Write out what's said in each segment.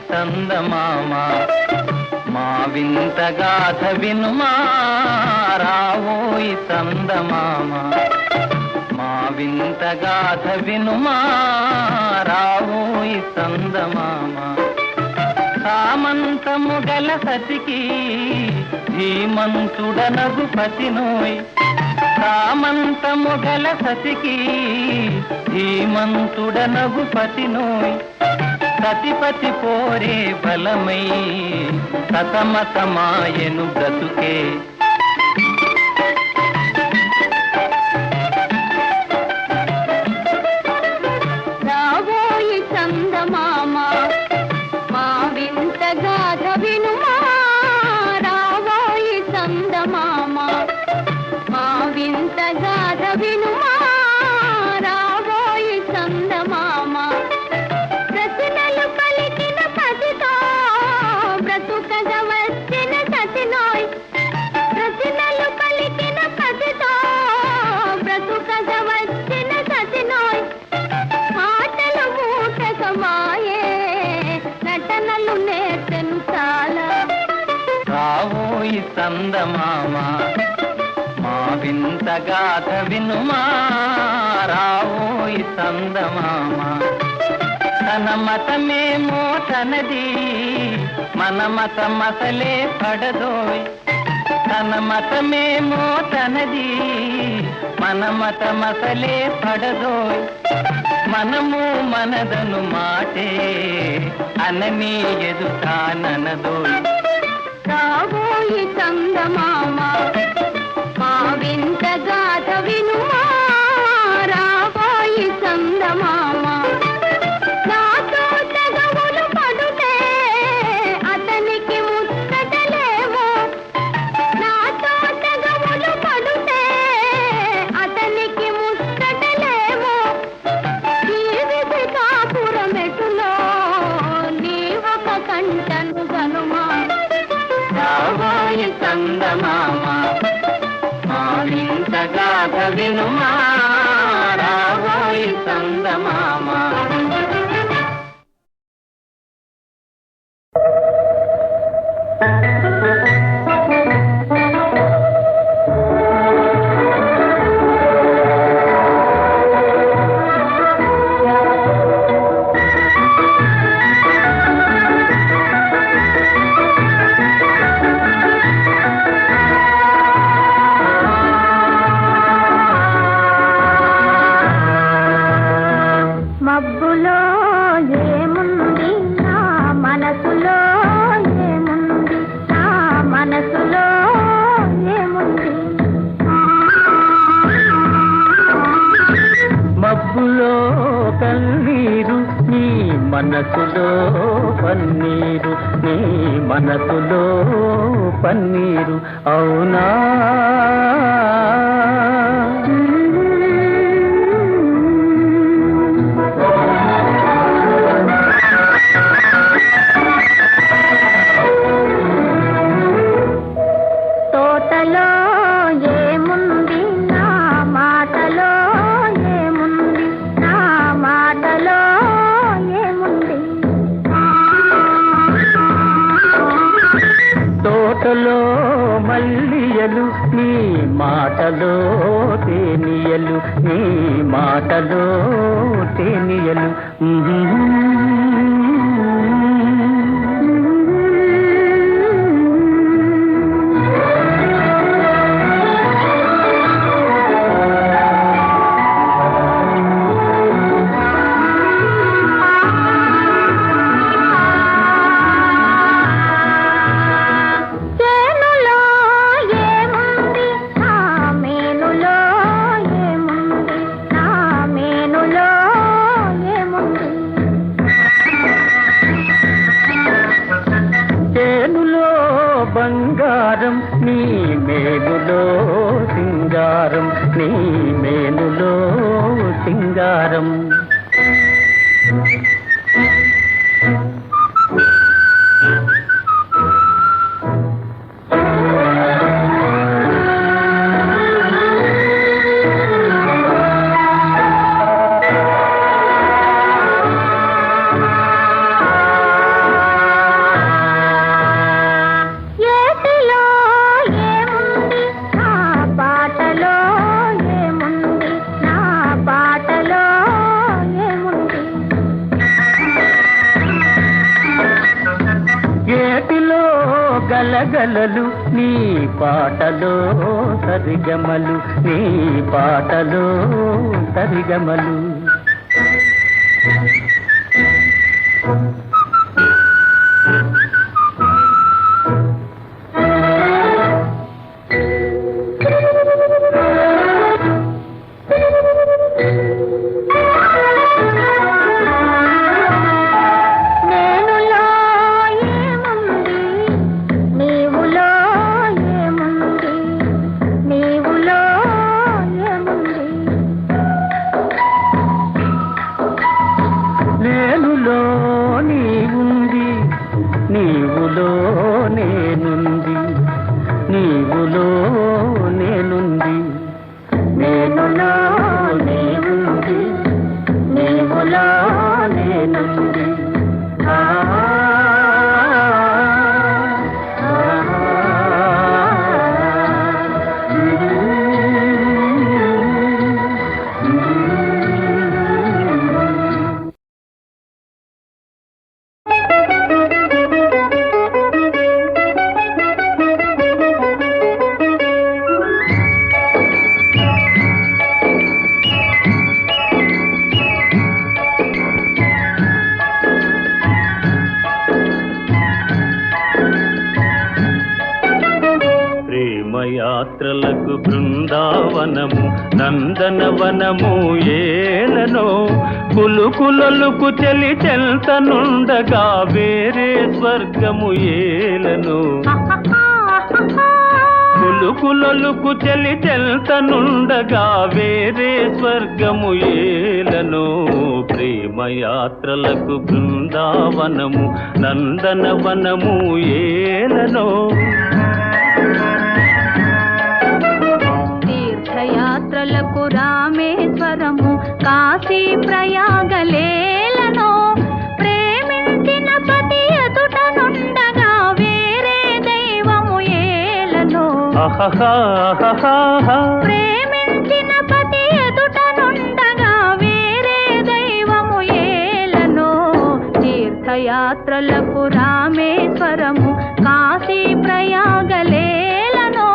చందమామ మా వింత గాథ వినుమా రావోయి చందమామ మా వింత గాథ వినుమా రావోయి చందమామ సామంతము గల సతికి ధీమంతుడనగు పతినోయ్ సామంతము గల సతికి ధీమంతుడనగు పతినోయ్ సతిపతి పోరే బలమై సతమతమాయను బ్రతుకే రావోయి చందమామ మా వింత గాథ వినుమా రావోయి చందమామ మా వింత గాథ వినుమా రావోయి చందమామ ప్రశ్నలు పలికిన పతితో బ్రతుకగ వచ్చిన సతినోయ్ ప్రశ్నలు పలికిన పతితో బ్రతుకగ వచ్చిన సతినోయ్ మాటలు మూటకమాయే నటనలు నేర్చెను చాలా రావోయి చందమామ మా వింత గాథ వినుమా రావోయి చందమామ తన మతమేమో తనది మన మతమసలే పడదోయ్ తన మతమేమో తనది మన మతమసలే పడదోయ్ మనము మనదను మాటే అనని ఎదుటాననదోయ్ రావోయి చందమామ మా వింత గాథ వినుమా రావోయి చందమామ నాతో తెగవులు పడుతే అతనికి ముచ్చటలేమో నాతో తెగవులు పడుతే అతనికి ముచ్చటలేమో జీవిత కాపురమెటులో నీ ఒక కంటను గనుమా రావోయి చందమామ మా వింత గాథ వినుమా రావోయి చందమామ మబ్బులో ఏముంది నా మనసులో ఏముంది నా మనసులో ఏముంది మబ్బులో కన్నీరు నీ మనసులో పన్నీరు నీ మనసులో పన్నీరు అవునా తోటలో ఏముంది నా మాటలో ఏముంది నా మాటలో ఏముంది తోటలో మల్లియలు నీ మాటలో తేనియలు నీ మాటలో తేనియలు చేనులో ఏముంది నా మేనులో ఏముంది నా మేనులో ఏముంది చేనులో బంగారం నీ మేనులో సింగారం నీ మేనులో సింగారం గలగలలు నీ పాటలో సరిగమలు, నీ పాటలో సరిగమలు. యాత్రలకు బృందావనము నందనవనము ఏలనో, కులుకులొలుకు చెలి చెల్తనుండగా వేరే స్వర్గము ఏలనో. కులుకులొలుకు చెలి చెల్తనుండగా వేరే స్వర్గము ఏలనో. ప్రేమయాత్రలకు బృందావనము నందనవనము ఏలనో. తీర్థయాత్రలకు రామేశ్వరము కాశీ ప్రయాగలేలనో. ప్రేమించిన పతి ఎదుట నుండగా వేరే దైవము ఏలనో. ప్రేమించిన పతి ఎదుట నుండగా వేరే దైవము ఏలనో. తీర్థయాత్రలకు రామేశ్వరము కాశీ ప్రయాగలేలనో.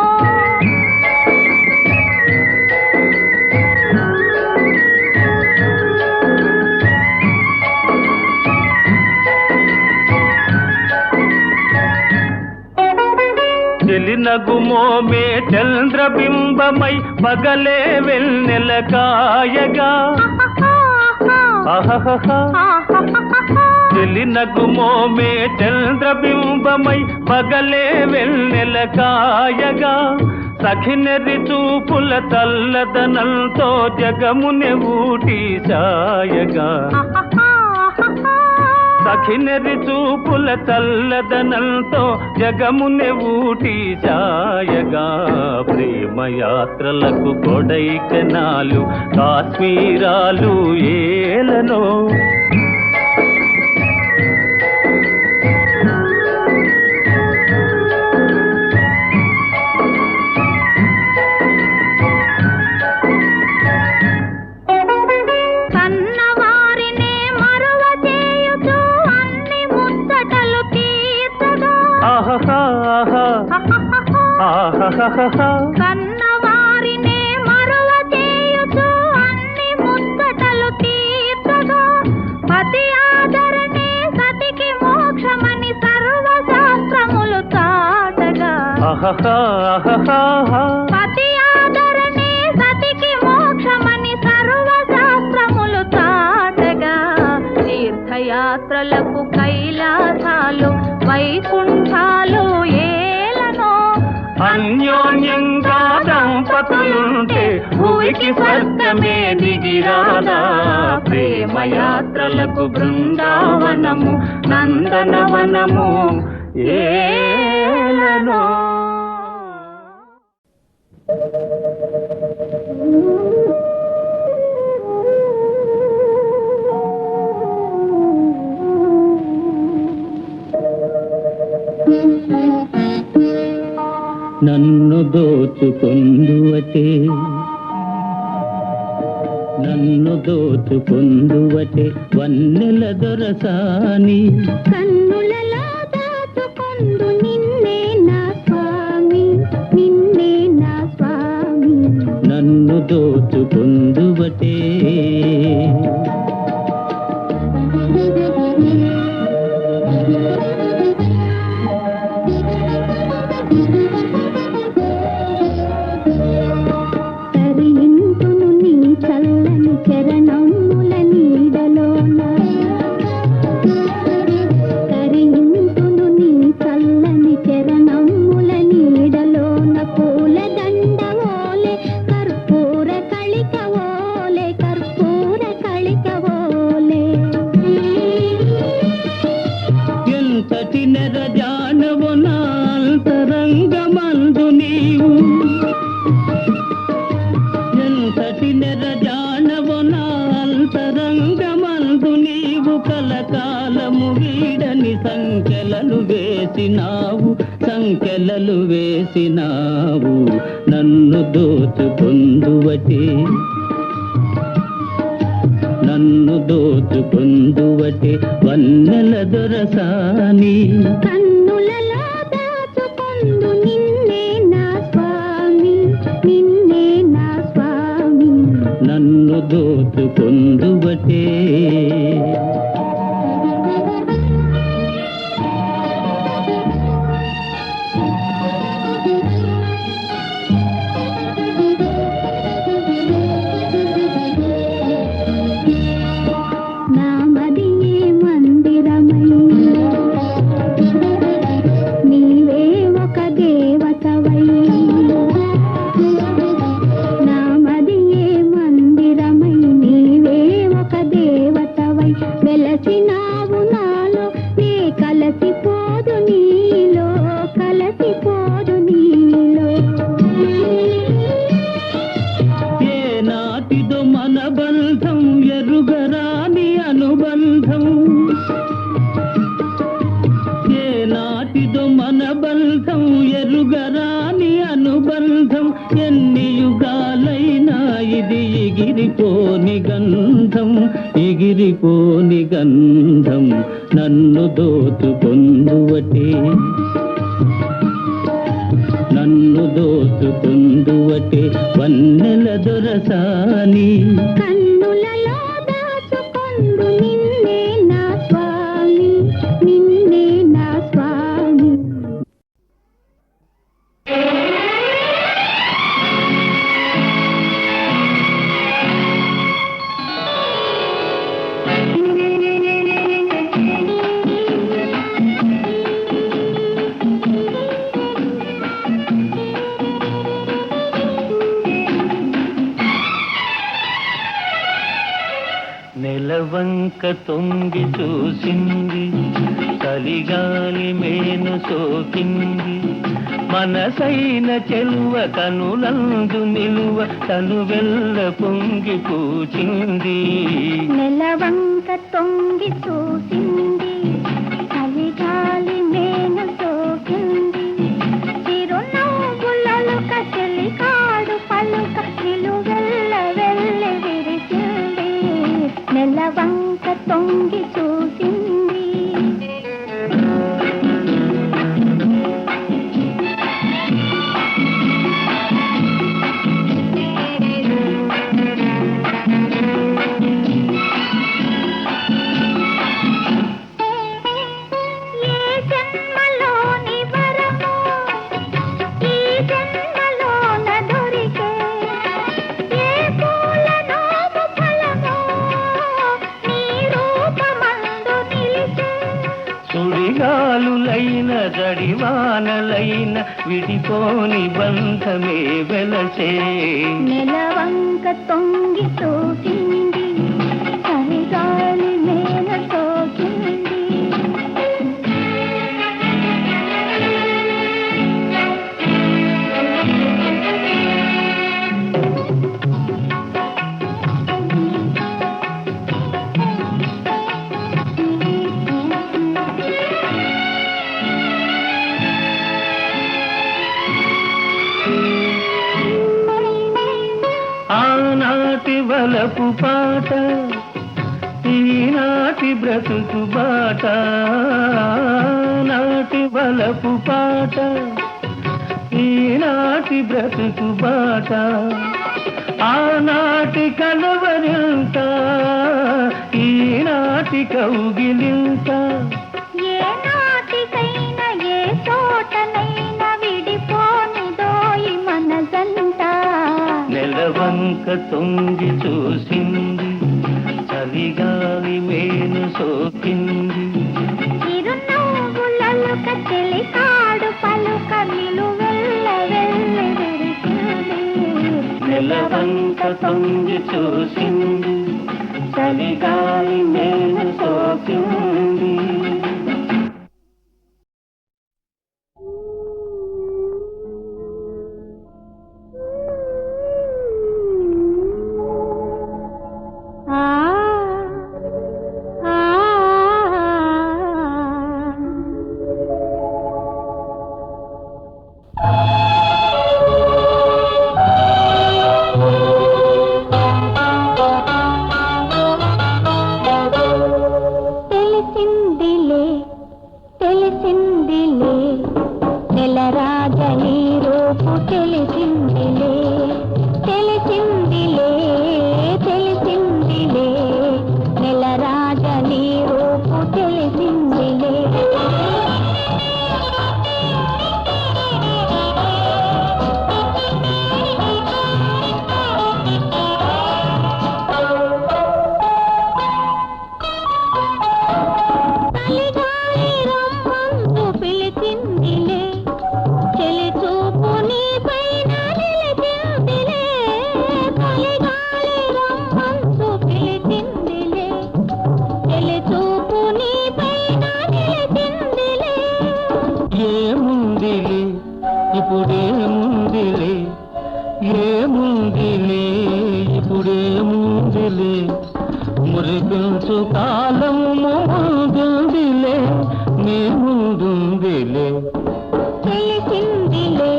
చెలినగుమోమే చంద్రబింబమై పగలే వెన్నెల కాయగా. చెలినగుమోమే చంద్రబింబమై పగలే వెన్నెల కాయగా. సఖినెరి చూపుల తల్లదనంతో జగమునె ఊటి సాయగా. సఖినెరి చూపుల చల్లదనంతో జగమునె ఊటి సాయగా. ప్రేమయాత్రలకు కొడైకెనాలు కాశ్మీరాలు ఏలనో. కన్నవారినే మరువ చేయుచు అన్ని ముచ్చటలు తీర్చగా. పతి ఆదరణే సతికి మోక్షమని సర్వశాస్త్రములు చాటగా. పతి ఆదరణే సతికి మోక్షమని సర్వశాస్త్రములు చాటగా. తీర్థయాత్రలకు కైలాసాలు వైకుంఠాలు ఏలనో. అన్యోన్యంగా దంపతులుంటే భూమికి స్వర్గమే దిగిరాదా. ప్రేమయాత్రలకు బృందావనము నందనవనము ఏలనో. నన్ను దోచుకొందువటే, నన్ను దోచుకొందువటే వన్నెల దొరసాని. కన్నులలో దాచుకొందు నిన్నే దోచుకొందువటే. తరింతును నీ చల్లని చరణముల నీడలోన, తరింతును నీ చల్లని చరణముల నీడలోన, పూలదండ ఓలే కర్పూర కళిక ఓలే, కర్పూర కళిక ఓలే. ఎంతటి నెరజానవు నా అంతరంగమందు నీవు, ఎంతటి నెరజానవు నా అంతరంగమందు నీవు, కలకాలము వీడని సంఖ్యలను వేసినావు, సంఖ్యలలు వేసినావు. నన్ను దోచుకొందువటే, నన్ను దోచుకొందువటే వన్నెల దొరసాని. కన్నులలో దాచుకొందు నిన్నే నా స్వామి, నిన్నే నా స్వామి. నన్ను దోచుకొందువటే. నా మదియే మందిరమై, నీవే ఒక దేవతవై. నా మదియే మందిరమై, నీవే ఒక దేవతవై. వెలసినావు నాలో, నే కలసిపోదు నీలో, కలసిపోదు నీలో. ఏ నాటిదో మన బంధం ఎరుగరాని అనుబంధం, ఏ నాటిదో మన బంధం ఎరుగరాని అనుబంధం. ఎన్ని యుగాలైనా ఇది ఎగిరిపోని గంధం, ఎగిరిపోని గంధం. నన్ను దోచుకొందువటే, నన్ను దోచుకొందువటే వన్నెల దొరసాని. కన్నులలో దాచుకొందు నిన్నే నా స్వామి, నిన్నే నా స్వామి. నెలవంక తొంగి చూసింది, చలిగాలి మేను సోకింది. మనసైన చెలువ కనులందు నిలువ తను వెళ్ళ పొంగి పూచింది. నెలవంక తొంగి చూసింది, చలిగాలి మేను సోకింది. చిరునవ్వులొలుక చెలికాడు పలుక నిలువెల్ల వెళ్ళి విరిచింది. నెలవంక తొంగి చూసింది. ఏ జన్మలోని వరమో ఈ జన్మలోన దొరికే, ఏ పూలనోము ఫలమో నీ రూపమందు నిలిచే. సుడిగాలులైన జడివానలైన విడిపోని బంధమే వెలసే. నెలవంక తొంగి చూసింది, చలిగాలి మేన సోకింది. ఆనాటి వలపు పాట, ఈనాటి బ్రతుకు బాట. నాటి వలపు పాట, ఈనాటి బ్రతుకు బాట. ఆనాటి కలవరింత ఈనాటి కౌగిలింత ఏ నాటికైనా ఏ చోటనైనా విడిపోనిదోయి మనసంట నెలవంక తొంగి చూసింది చలిగాలి మేను సోకింది చిరునవ్వులలుక చెలికాడు పలుక నిలువెల్ల వెళ్ళి విరిసింది నెలవంక తొంగి చూసింది చలిగాలి మేను సోకింది మురిపించు కాలము ముందుందిలే నీ ముందుందిలే తెలిసిందిలే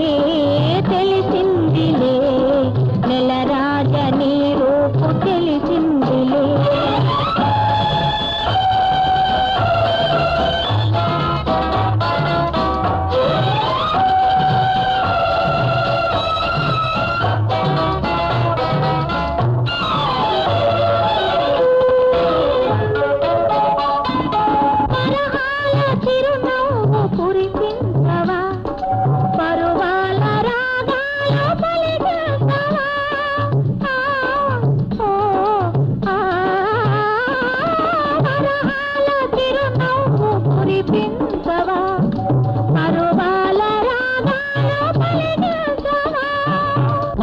తెలిసిందిలే నెలరాజ నీ రూపు తెలిసిందిలే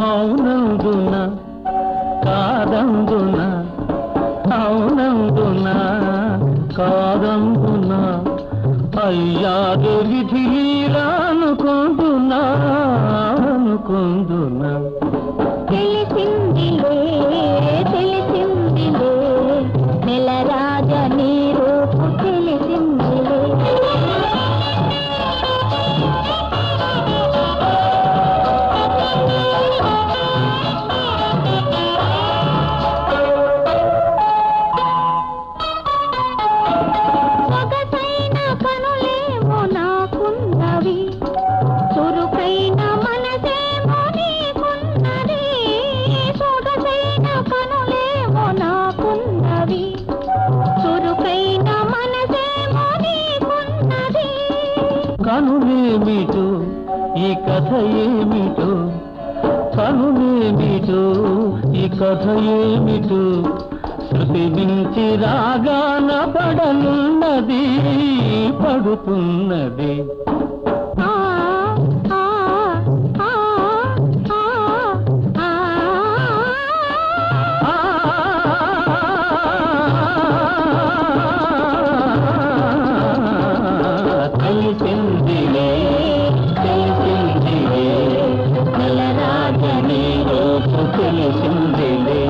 అవునందున కాదందున అవునందున కాదందున అయ్యారు విధి అనుకుందునా అనుకుందునా తెలిసిందిలే తెలిసిందిలే నెలరాజ నీ రూపు తెలిసిందిలే సొగసైన కనులేమో నాకున్నవి చురుకైన మనసేమో నీకున్నది సొగసైన కనులేమో నాకున్నవి చురుకైన మనసేమో నీకున్నది కనులేమిటో ఈ కథ ఏమిటో కనులేమిటో ఈ కథ ఏమిటో శృతి మించి రాగాన పడనున్నది పడుతున్నది ఆ ఆ ఆ ఆ తెలిసిందిలే తెలిసిందిలే నెలరాజ నీ రూపు తెలిసిందిలే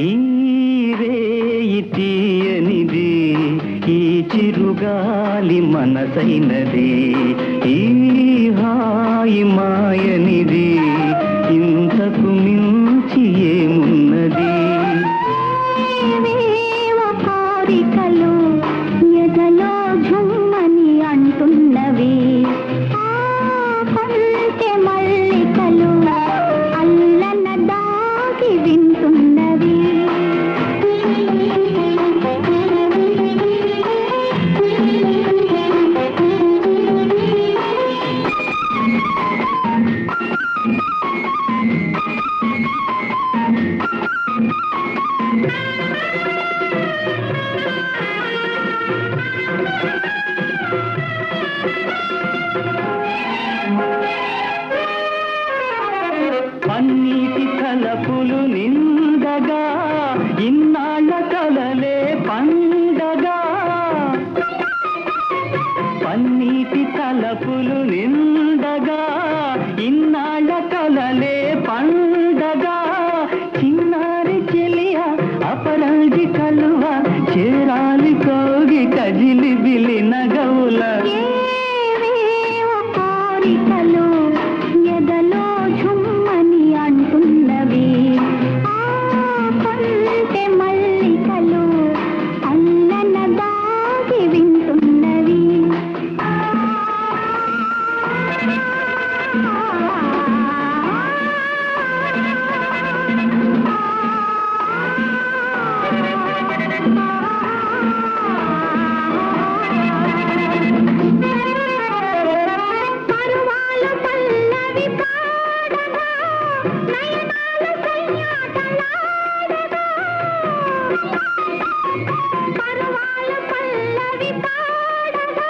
ఈ రేయి తీయనిది ఈ చిరుగాలి మనసైనది ఈ హాయి మాయనిది ఇంతకు మించి ఏమున్నది ఏవేవో కోరికలు ఎదలో ఝుమ్మని అంటున్నవి ఆ కొంటె మల్లికలు అల్లన దాగి వింటున్నవి పన్నీటి తలపులు నిందగా ఇన్నాళ్ళ కలలే పండగా పన్నీటి తలపులు నిందగా ఇన్నాళ్ళ కలలే పండగా చిన్నారి చెలియ అపరాజి కలువ చేరాలి కోగి కజిలి బిలి నగవుల ఏవేవో కోరికలు ఎదలో ఝుమ్మని అంటున్నవి ఆ కొంటె మల్లికలు అల్లన దాగి వింటున్నవి పరువాల పల్లవి పాడగా నయనాల కయ్యాటలాడగా పరువాల పల్లవి పాడగా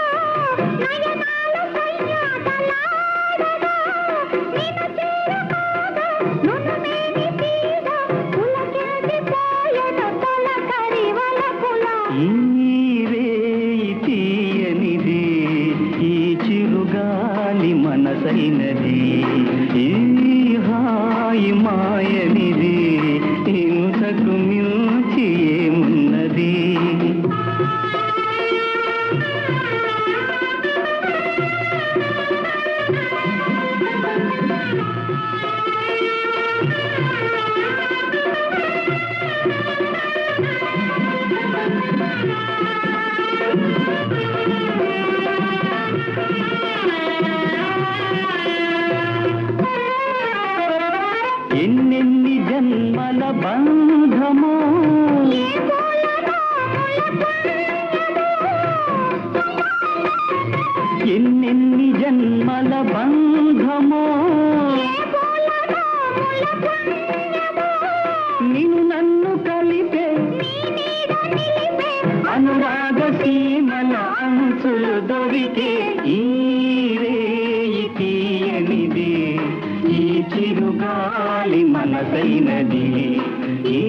నయనాల కయ్యాటలాడగా నిన చేరగా నునుమేని తీగ పులకించిపోయెను తొలకరి వలపుల ఈ రేయి తీయనిది ఈ చిరుగాలి మనసైనది ఈ హాయి మాయనిది ఇంతకు మించి ఏమున్నది ఎన్నెన్ని జన్మల బంధమో ఏ పూలనో ఎన్నెన్ని జన్మల బంధమో నిన్ను నన్ను కలిపే అనురాగ సీమల అంచులు దొరికే ఈ రేయి తీయనిది ఈ చిరుగాలి మనసైనది ఈ